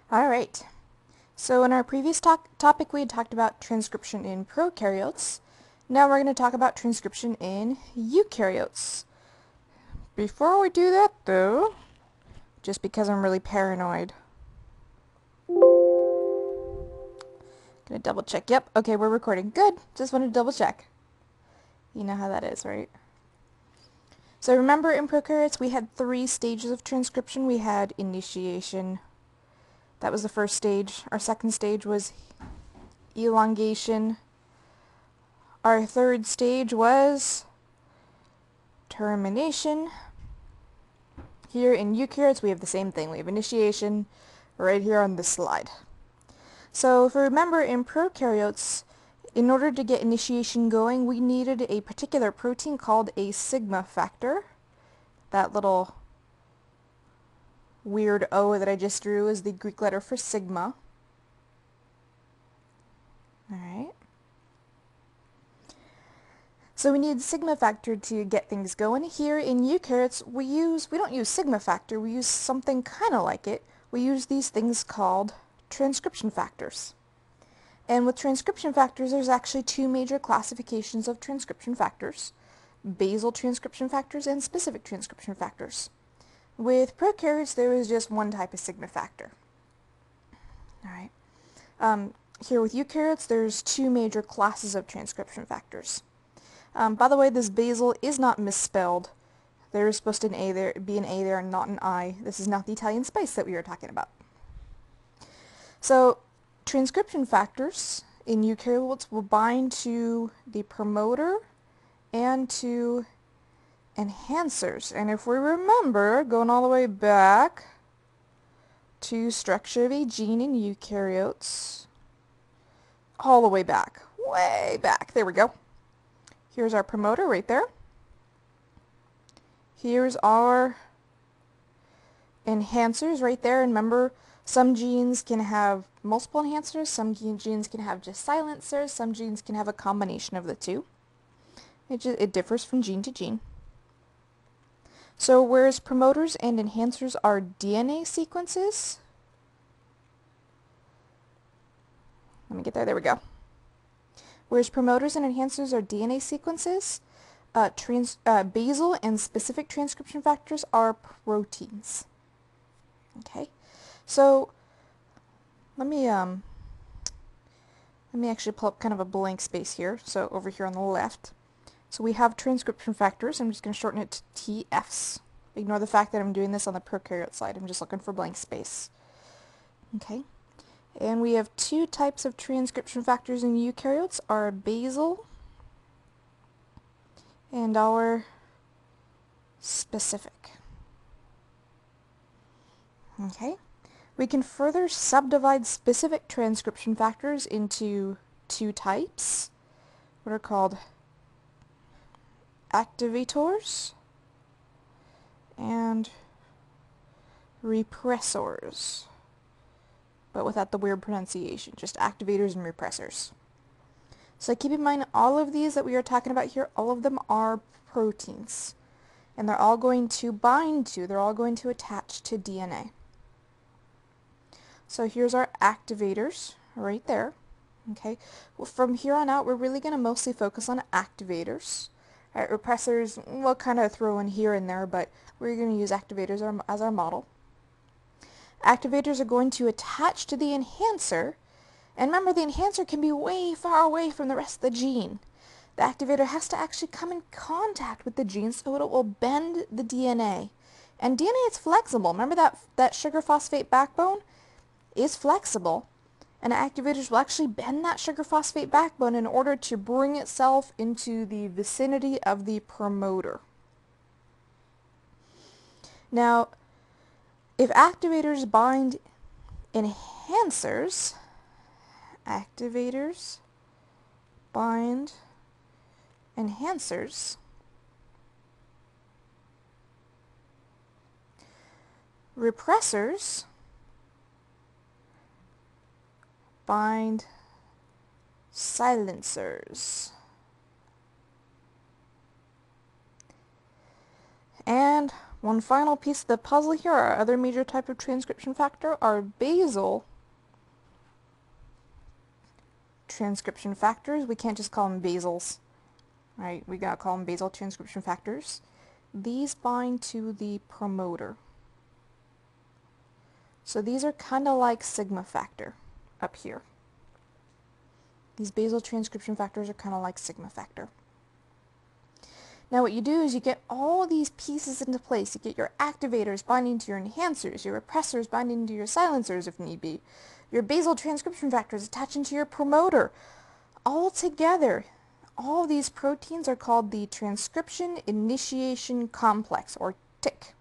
Alright, so in our previous topic we had talked about transcription in prokaryotes. Now we're going to talk about transcription in eukaryotes. Before we do that though, just because I'm really paranoid, gonna double check. Yep, okay, we're recording. Good, just wanted to double check. You know how that is, right? So remember in prokaryotes we had 3 stages of transcription. We had initiation. That was the first stage. Our second stage was elongation. Our third stage was termination. Here in eukaryotes we have the same thing. We have initiation right here on this slide. So if you remember in prokaryotes, in order to get initiation going, we needed a particular protein called a sigma factor. That little weird O that I just drew is the Greek letter for sigma. Alright. So we need sigma factor to get things going. Here in eukaryotes we don't use sigma factor, we use something kind of like it. We use these things called transcription factors. And with transcription factors there's actually 2 major classifications of transcription factors: basal transcription factors and specific transcription factors. With prokaryotes there is just one type of sigma factor. Alright. Here with eukaryotes there's 2 major classes of transcription factors. By the way, this basal is not misspelled. There is supposed to be an A there and not an I. This is not the Italian spice that we were talking about. So, transcription factors in eukaryotes will bind to the promoter and to enhancers. And if we remember, going all the way back to structure of a gene in eukaryotes, all the way back, way back, there we go. Here's our promoter right there. Here's our enhancers right there. And remember, some genes can have multiple enhancers, some genes can have just silencers, some genes can have a combination of the two. It differs from gene to gene. So whereas promoters and enhancers are DNA sequences, let me get there, there we go. Whereas promoters and enhancers are DNA sequences, basal and specific transcription factors are proteins. Okay, so let me actually pull up kind of a blank space here. So over here on the left, so we have transcription factors. I'm just going to shorten it to TFs. Ignore the fact that I'm doing this on the prokaryote slide. I'm just looking for blank space. Okay. And we have 2 types of transcription factors in eukaryotes, our basal and our specific. Okay. We can further subdivide specific transcription factors into 2 types, what are called activators and repressors. But without the weird pronunciation, just activators and repressors. So keep in mind all of these that we are talking about here, all of them are proteins. And they're all going to bind to, they're all going to attach to DNA. So here's our activators right there. Okay, well, from here on out we're really going to mostly focus on activators. Right, repressors we'll kind of throw in here and there, but we're going to use activators as our model. Activators are going to attach to the enhancer, and remember the enhancer can be way far away from the rest of the gene. The activator has to actually come in contact with the gene so it will bend the DNA. And DNA is flexible. Remember that sugar phosphate backbone is flexible, and activators will actually bend that sugar phosphate backbone in order to bring itself into the vicinity of the promoter. Now, if activators bind enhancers, activators bind enhancers, repressors bind silencers. And one final piece of the puzzle here, our other major type of transcription factor, are basal transcription factors. We can't just call them basals, right? We gotta call them basal transcription factors. These bind to the promoter. So these are kind of like sigma factor up here. These basal transcription factors are kind of like sigma factor. Now what you do is you get all these pieces into place. You get your activators binding to your enhancers, your repressors binding to your silencers if need be, your basal transcription factors attaching to your promoter. All together, all of these proteins are called the transcription initiation complex, or TIC.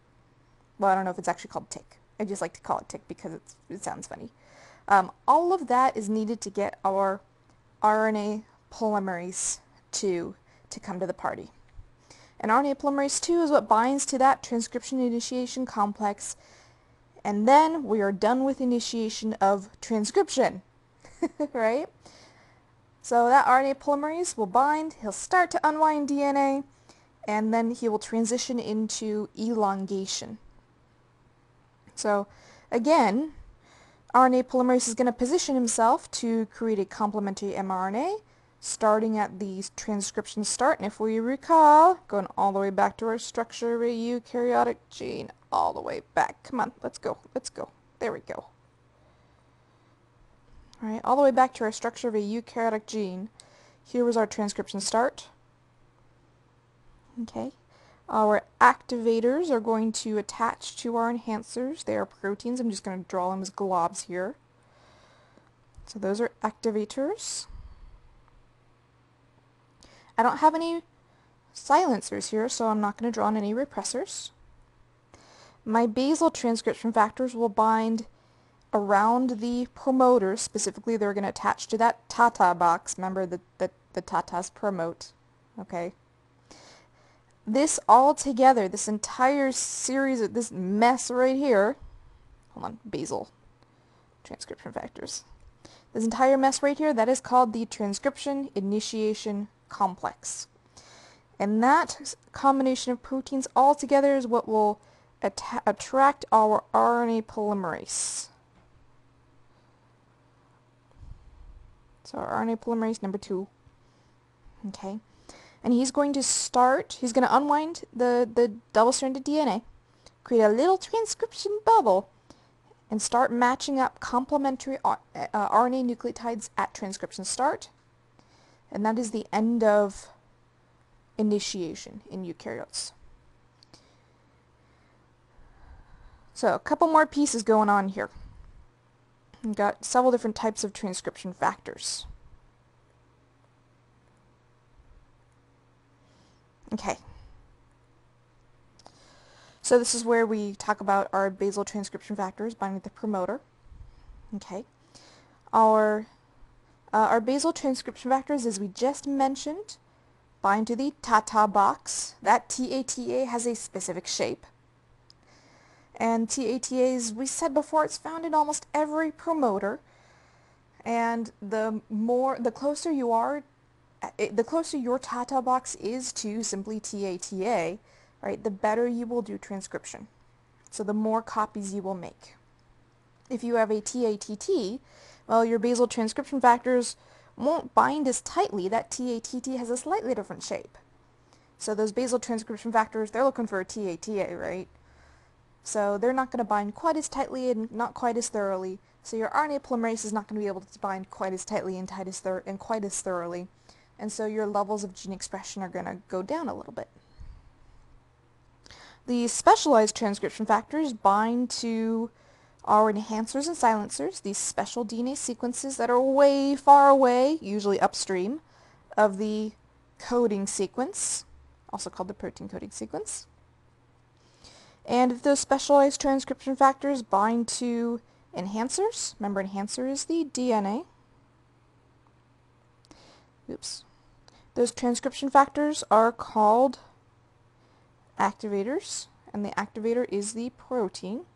Well, I don't know if it's actually called TIC. I just like to call it TIC because it sounds funny. All of that is needed to get our RNA polymerase II to come to the party. And RNA polymerase II is what binds to that transcription initiation complex, and then we are done with initiation of transcription, right? So that RNA polymerase will bind, he'll start to unwind DNA, and then he will transition into elongation. So again, RNA polymerase is going to position himself to create a complementary mRNA, starting at the transcription start. And if we recall, going all the way back to our structure of a eukaryotic gene, all the way back. Come on, let's go, let's go. There we go. All right, all the way back to our structure of a eukaryotic gene. Here was our transcription start. Okay. Our activators are going to attach to our enhancers. They are proteins. I'm just going to draw them as globs here. So those are activators. I don't have any silencers here, so I'm not going to draw on any repressors. My basal transcription factors will bind around the promoter. Specifically, they're going to attach to that TATA box. Remember the TATAs promote. Okay. This all together, this entire series of this mess right here, hold on, basal transcription factors. This entire mess right here, that is called the transcription initiation complex. And that combination of proteins all together is what will attract our RNA polymerase. So our RNA polymerase number 2. Okay. And he's going to unwind the double-stranded DNA, create a little transcription bubble, and start matching up complementary RNA nucleotides at transcription start. And that is the end of initiation in eukaryotes. So a couple more pieces going on here. We've got several different types of transcription factors. Okay. So this is where we talk about our basal transcription factors binding to the promoter. Okay. Our basal transcription factors, as we just mentioned, bind to the TATA box. That TATA has a specific shape. And TATA, as we said before, it's found in almost every promoter. And the closer you are, the closer your TATA box is to simply TATA, right, the better you will do transcription. So the more copies you will make. If you have a TATT, well, your basal transcription factors won't bind as tightly. That TATT has a slightly different shape. So those basal transcription factors, they're looking for a TATA, right? So they're not going to bind quite as tightly and not quite as thoroughly. So your RNA polymerase is not going to be able to bind quite as tightly and quite as thoroughly. And so your levels of gene expression are going to go down a little bit. The specialized transcription factors bind to our enhancers and silencers, these special DNA sequences that are way far away, usually upstream, of the coding sequence, also called the protein coding sequence. And if those specialized transcription factors bind to enhancers, remember enhancer is the DNA. Oops. Those transcription factors are called activators, and the activator is the protein.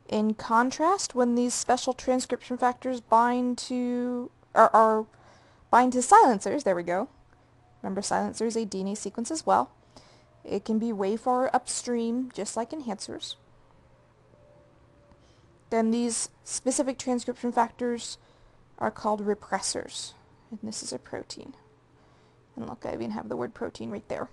In contrast, when these special transcription factors bind to bind to silencers, there we go. Remember, silencer is a DNA sequence as well. It can be way far upstream, just like enhancers. Then these specific transcription factors are called repressors. And this is a protein. And look, I even have the word protein right there.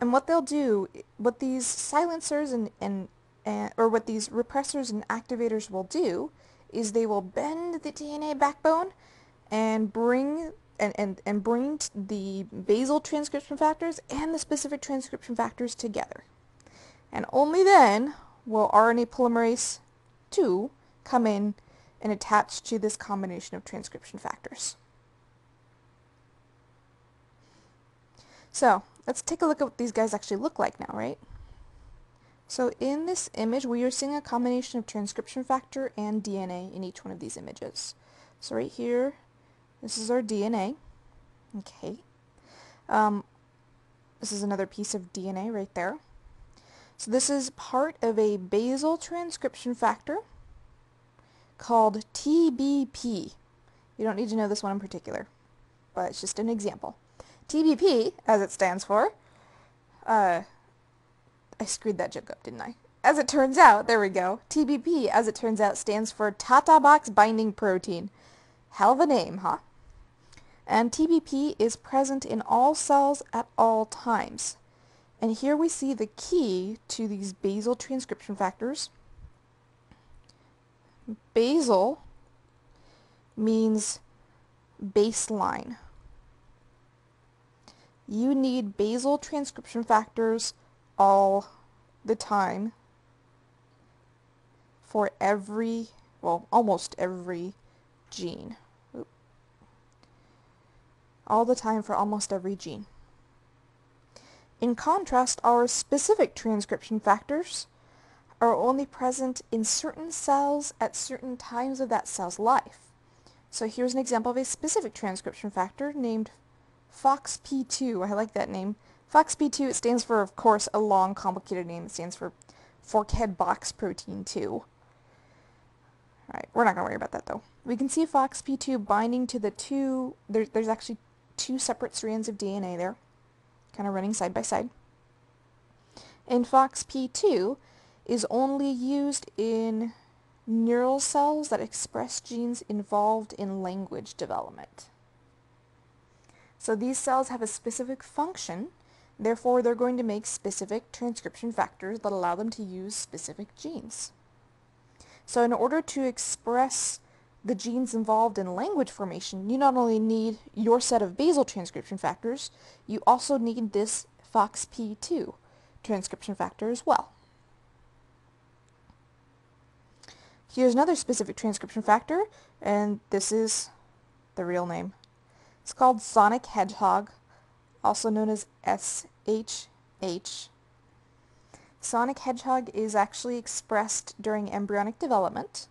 And what they'll do, what these silencers or what these repressors and activators will do, is they will bend the DNA backbone and bring the basal transcription factors and the specific transcription factors together. And only then will RNA polymerase II come in and attach to this combination of transcription factors. So let's take a look at what these guys actually look like now, right? So in this image, we are seeing a combination of transcription factor and DNA in each one of these images. So right here, this is our DNA. Okay. This is another piece of DNA right there. So this is part of a basal transcription factor called TBP. You don't need to know this one in particular, but it's just an example. TBP, as it stands for, I screwed that joke up, didn't I? As it turns out, there we go. TBP, as it turns out, stands for Tata Box Binding Protein. Hell of a name, huh? And TBP is present in all cells at all times. And here we see the key to these basal transcription factors. Basal means baseline. You need basal transcription factors all the time for every, well, almost every gene. All the time for almost every gene. In contrast, our specific transcription factors are only present in certain cells at certain times of that cell's life. So here's an example of a specific transcription factor named FOXP2. I like that name. FOXP2, it stands for, of course, a long, complicated name. It stands for forkhead box protein 2. Alright, we're not going to worry about that, though. We can see FOXP2 binding to the two, there's actually two separate strands of DNA there, kind of running side by side. And FOXP2 is only used in neural cells that express genes involved in language development. So these cells have a specific function, therefore they're going to make specific transcription factors that allow them to use specific genes. So in order to express the genes involved in language formation, you not only need your set of basal transcription factors, you also need this FOXP2 transcription factor as well. Here's another specific transcription factor, and this is the real name. It's called sonic hedgehog, also known as SHH. Sonic hedgehog is actually expressed during embryonic development,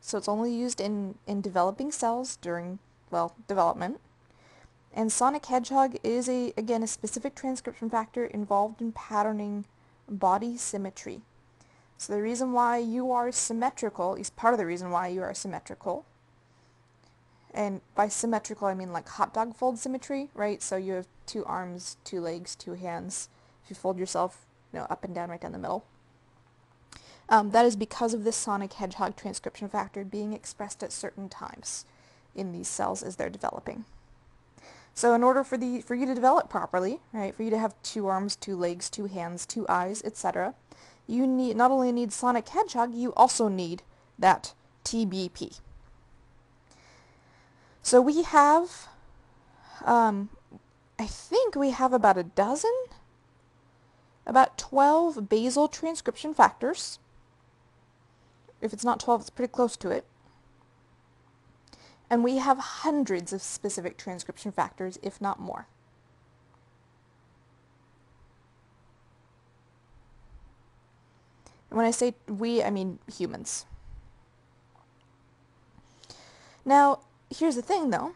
so it's only used in developing cells during, well, development. And sonic hedgehog is, again, a specific transcription factor involved in patterning body symmetry. So the reason why you are symmetrical is part of the reason why you are symmetrical. And by symmetrical, I mean like hot dog fold symmetry, right? So you have 2 arms, 2 legs, 2 hands. If you fold yourself, up and down, right down the middle. That is because of this sonic hedgehog transcription factor being expressed at certain times in these cells as they're developing. So in order for you to develop properly, right, for you to have 2 arms, 2 legs, 2 hands, 2 eyes, etc., you not only need sonic hedgehog, you also need that TBP. So we have, I think we have about 12 basal transcription factors. If it's not 12, it's pretty close to it. And we have hundreds of specific transcription factors, if not more. And when I say we, I mean humans. Now, here's the thing, though.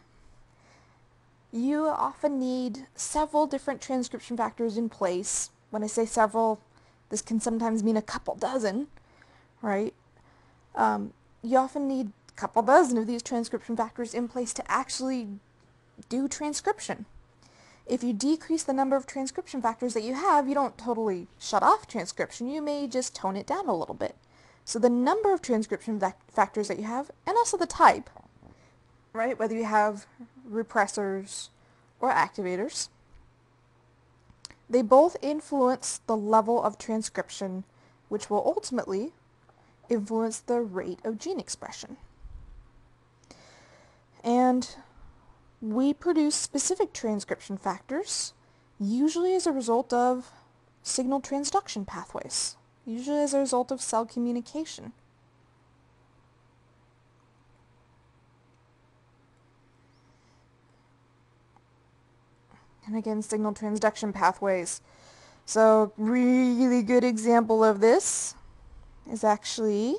You often need several different transcription factors in place. When I say several, this can sometimes mean a couple dozen, right? You often need a couple dozen of these transcription factors in place to actually do transcription. If you decrease the number of transcription factors that you have, you don't totally shut off transcription, you may just tone it down a little bit. So the number of transcription factors that you have, and also the type, right, whether you have repressors or activators, they both influence the level of transcription, which will ultimately influence the rate of gene expression. And we produce specific transcription factors, usually as a result of signal transduction pathways, usually as a result of cell communication. And again, signal transduction pathways. So, really good example of this is actually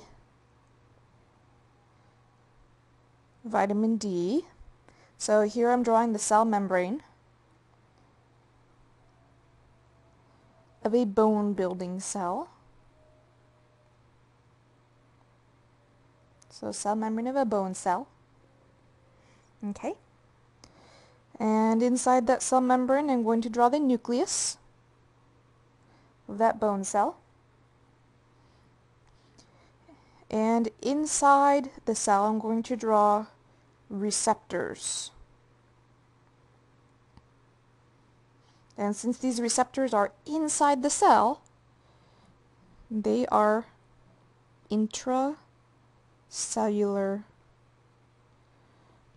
vitamin D. So here I'm drawing the cell membrane of a bone building cell. So cell membrane of a bone cell. Okay. And inside that cell membrane I'm going to draw the nucleus of that bone cell. And inside the cell I'm going to draw receptors. And since these receptors are inside the cell, they are intracellular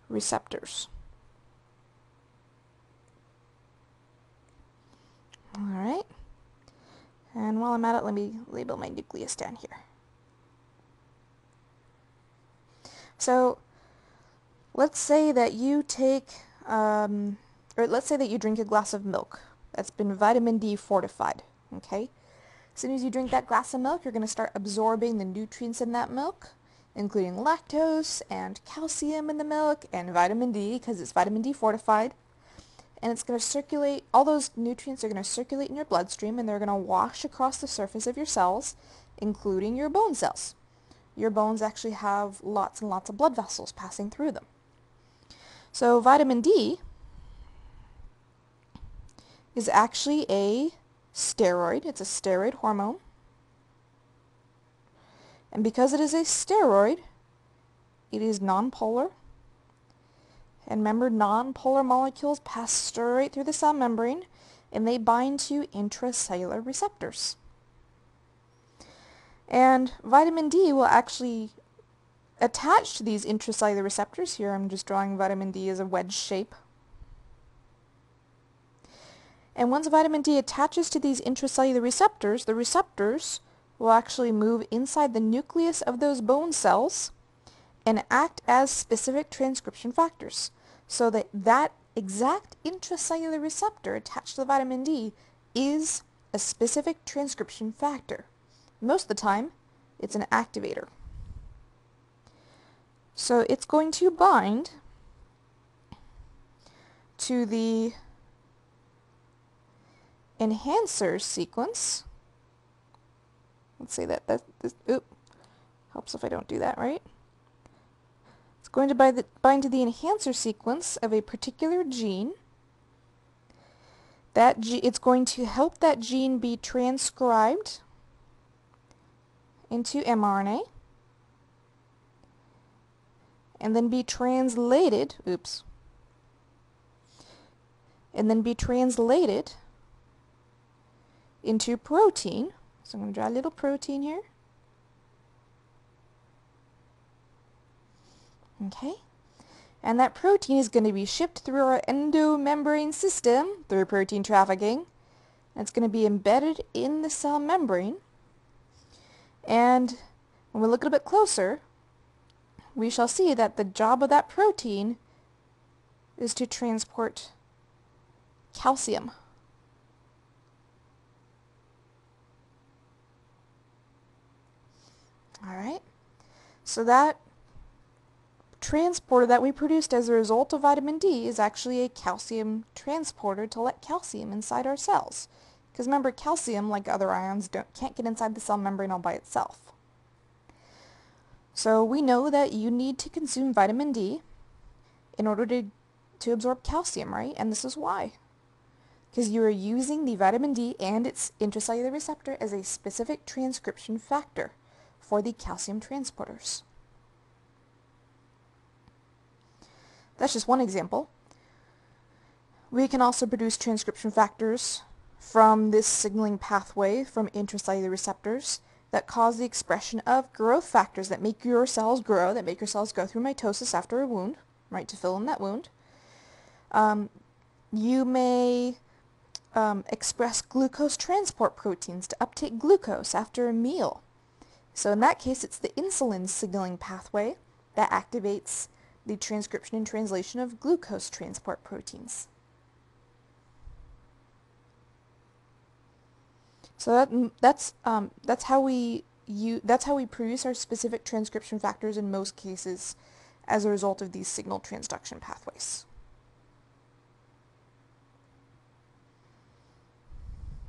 receptors. Alright, and while I'm at it, let me label my nucleus down here. So, let's say that you take, or let's say that you drink a glass of milk that's been vitamin D fortified, okay? As soon as you drink that glass of milk, you're going to start absorbing the nutrients in that milk, including lactose and calcium in the milk and vitamin D, because it's vitamin D fortified. And it's going to circulate, all those nutrients are going to circulate in your bloodstream, and they're going to wash across the surface of your cells, including your bone cells. Your bones actually have lots and lots of blood vessels passing through them. So vitamin D is actually a steroid. It's a steroid hormone. And because it is a steroid, it is nonpolar. And remember, nonpolar molecules pass straight through the cell membrane, and they bind to intracellular receptors. And vitamin D will actually attach to these intracellular receptors. Here I'm just drawing vitamin D as a wedge shape. And once vitamin D attaches to these intracellular receptors, the receptors will actually move inside the nucleus of those bone cells and act as specific transcription factors. So that exact intracellular receptor attached to the vitamin D is a specific transcription factor. Most of the time, it's an activator. So it's going to bind to the enhancer sequence. Let's say that helps if I don't do that right. It's going to bind to the enhancer sequence of a particular gene. It's going to help that gene be transcribed into mRNA and then be translated, into protein. So I'm going to draw a little protein here. Okay. And that protein is going to be shipped through our endomembrane system through protein trafficking. And it's going to be embedded in the cell membrane. And when we look a bit closer, we shall see that the job of that protein is to transport calcium. Alright, so that transporter that we produced as a result of vitamin D is actually a calcium transporter to let calcium inside our cells. Because remember, calcium, like other ions, can't get inside the cell membrane all by itself. So we know that you need to consume vitamin D in order to absorb calcium, right? And this is why. because you are using the vitamin D and its intracellular receptor as a specific transcription factor for the calcium transporters. That's just one example. We can also produce transcription factors from this signaling pathway from intracellular receptors that cause the expression of growth factors that make your cells grow, through mitosis after a wound, right, to fill in that wound. You may express glucose transport proteins to uptake glucose after a meal. So in that case, it's the insulin signaling pathway that activates the transcription and translation of glucose transport proteins. So that's how we produce our specific transcription factors in most cases as a result of these signal transduction pathways.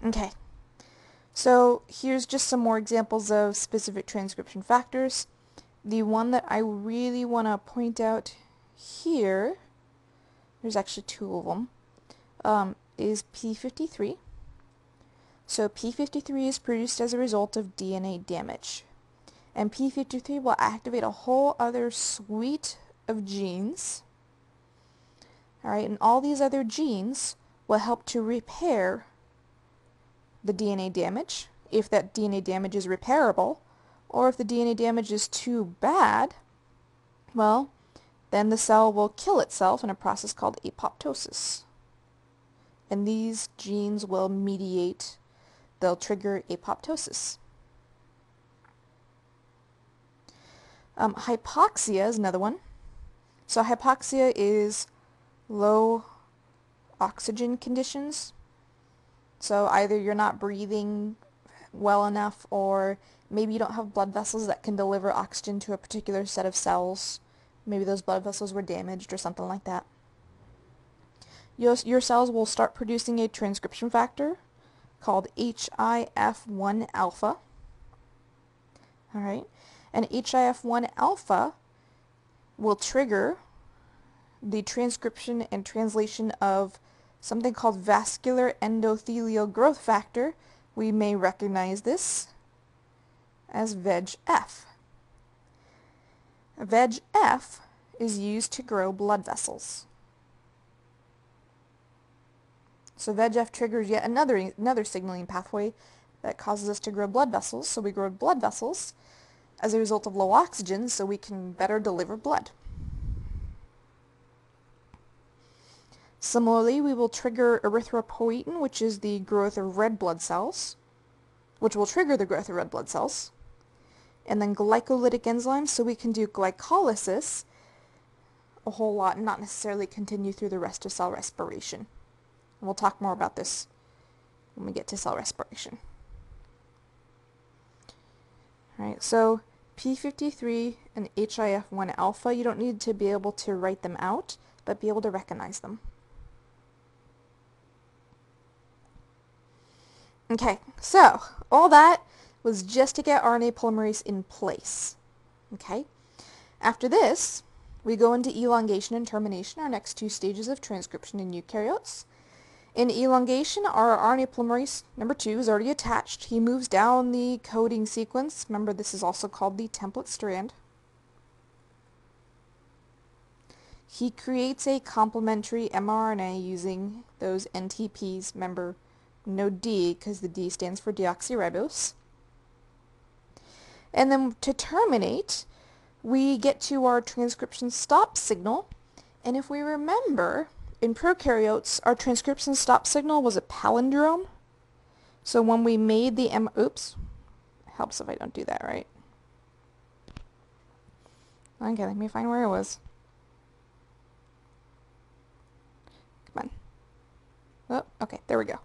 Okay, so here's just some more examples of specific transcription factors. The one that I really want to point out here, there's actually two of them, is P53. So P53 is produced as a result of DNA damage. And P53 will activate a whole other suite of genes. Alright, and all these other genes will help to repair the DNA damage, if that DNA damage is repairable, or if the DNA damage is too bad, well, then the cell will kill itself in a process called apoptosis. And these genes will they'll trigger apoptosis. Hypoxia is another one. So hypoxia is low oxygen conditions. So either you're not breathing well enough, or maybe you don't have blood vessels that can deliver oxygen to a particular set of cells. Maybe those blood vessels were damaged or something like that. Your cells will start producing a transcription factor called HIF1 alpha. Alright, and HIF1 alpha will trigger the transcription and translation of something called vascular endothelial growth factor. We may recognize this as VEGF. VEGF is used to grow blood vessels. So VEGF triggers yet another signaling pathway that causes us to grow blood vessels. So we grow blood vessels as a result of low oxygen, so we can better deliver blood. Similarly, we will trigger erythropoietin, which is the growth of red blood cells, which will trigger the growth of red blood cells. And then glycolytic enzymes, so we can do glycolysis a whole lot and not necessarily continue through the rest of cell respiration. And we'll talk more about this when we get to cell respiration. Alright, so P53 and HIF1 alpha, you don't need to be able to write them out, but be able to recognize them. Okay, so all that was just to get RNA polymerase in place. Okay, after this, we go into elongation and termination, our next two stages of transcription in eukaryotes. In elongation, our RNA polymerase number 2 is already attached. He moves down the coding sequence. Remember, this is also called the template strand. He creates a complementary mRNA using those NTPs. Remember, no D, because the D stands for deoxyribose. And then to terminate, we get to our transcription stop signal. And if we remember, in prokaryotes, our transcription stop signal was a palindrome. So when we made the oops, helps if I don't do that right. Okay, let me find where it was. Come on. Oh, okay, there we go.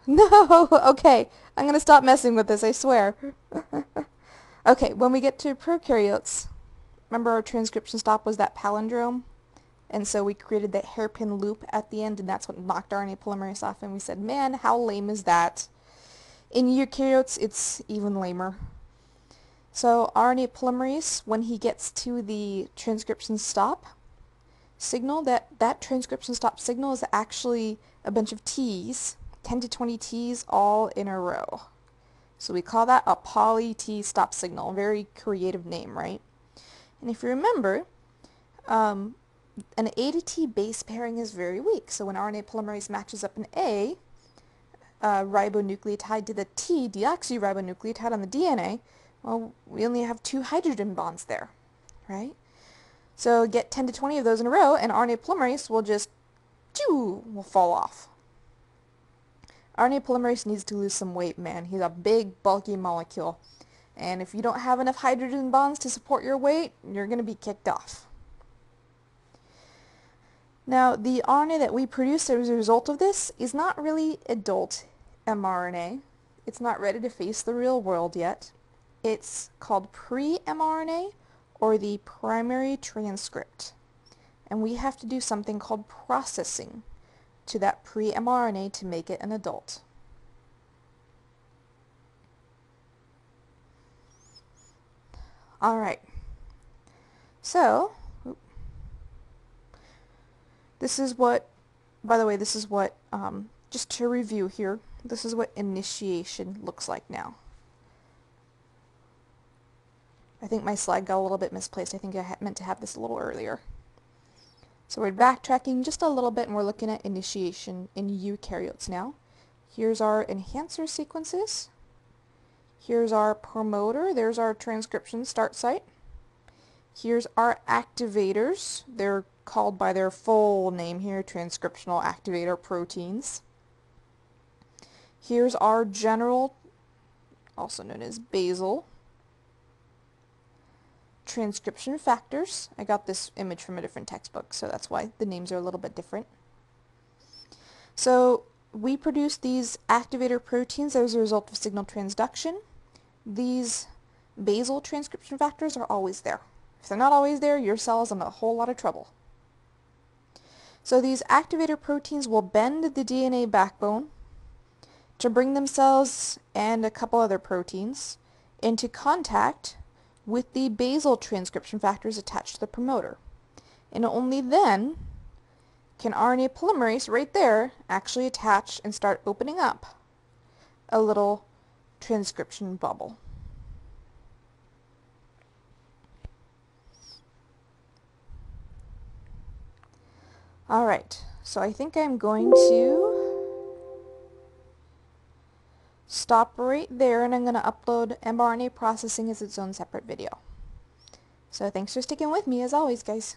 No, okay, I'm going to stop messing with this, I swear. Okay, when we get to prokaryotes, remember our transcription stop was that palindrome? And so we created that hairpin loop at the end, and that's what knocked RNA polymerase off, and we said, man, how lame is that? In eukaryotes, it's even lamer. So RNA polymerase, when he gets to the transcription stop, signal, that transcription stop signal is actually a bunch of T's, 10 to 20 T's all in a row. So we call that a poly-T stop signal. Very creative name, right? And if you remember, an A to T base pairing is very weak. So when RNA polymerase matches up an A ribonucleotide to the T deoxyribonucleotide on the DNA, well, we only have 2 hydrogen bonds there, right? So get 10 to 20 of those in a row, and RNA polymerase will fall off. RNA polymerase needs to lose some weight, man. He's a big, bulky molecule. And if you don't have enough hydrogen bonds to support your weight, you're going to be kicked off. Now, the RNA that we produce as a result of this is not really adult mRNA. It's not ready to face the real world yet. It's called pre-mRNA, or the primary transcript. And we have to do something called processing to that pre-mRNA to make it an adult. Alright, so this is what, by the way, this is what, just to review here, this is what initiation looks like now. I think my slide got a little bit misplaced. I think I meant to have this a little earlier. So we're backtracking just a little bit and we're looking at initiation in eukaryotes now. Here's our enhancer sequences. Here's our promoter. There's our transcription start site. Here's our activators. They're called by their full name here, transcriptional activator proteins. Here's our general, also known as basal, transcription factors. I got this image from a different textbook, so that's why the names are a little bit different. So we produce these activator proteins as a result of signal transduction. These basal transcription factors are always there. If they're not always there, your cell is in a whole lot of trouble. So these activator proteins will bend the DNA backbone to bring themselves and a couple other proteins into contact with the basal transcription factors attached to the promoter. And only then can RNA polymerase right there actually attach and start opening up a little transcription bubble. Alright, so I think I'm going to stop right there, and I'm going to upload mRNA processing as its own separate video. So thanks for sticking with me as always, guys.